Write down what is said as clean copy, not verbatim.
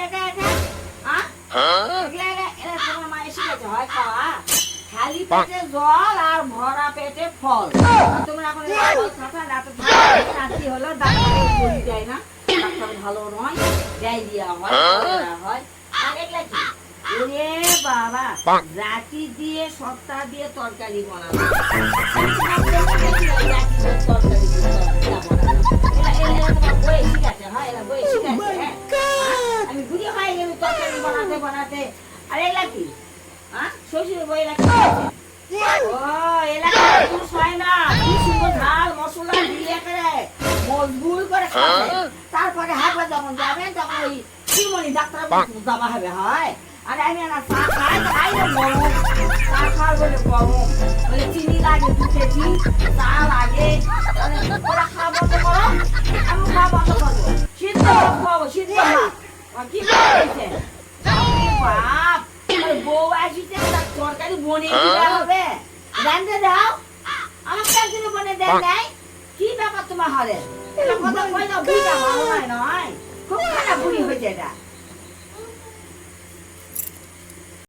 একা একা একা একা এরা তোমার মায়ের শিখেছে হয় খাওয়া খালি পেটে জল আর ভরা পেটে ফল তোমরা এখন ফল খাতা রাতে রাত্রি হলো ডাক্তার বলি দেয় না ডাক্তার ভালো নয় ডায়রিয়া হয় কলেরা হয় আর এগুলা কি ওরে বাবা রাতি দিয়ে সপ্তাহ দিয়ে তরকারি বানানো আমি বুঝি খাই গেল তরকারি বানাতে বানাতে আর এগুলা কি শ্বশুর বই ও এলাকা হয় না কি সুন্দর ঝাল মশলা দিয়ে করে মজবুর করে খাবে তারপরে হাগলা যখন যাবেন তখন ওই শিরমণি ডাক্তার যাওয়া হবে হয় আর আমি না চা খাই গরম চা খাওয়ার বলে গরম বলে চিনি লাগে 2 কেজি চা লাগে ওরা খাওয়া বন্ধ করো আমি খাওয়া বন্ধ করবো সিদ্ধ খাবো সিদ্ধ কি বলছে বাপ বউ আসিছে তরকারি বনে দিতে হবে রান্ধে দাও আমার কাছে বনে দেয় নাই কি ব্যাপার তোমার হলে এটা কথা কই দাও বুঝা ভালো নয় খুব খারাপ বুড়ি হয়েছে এটা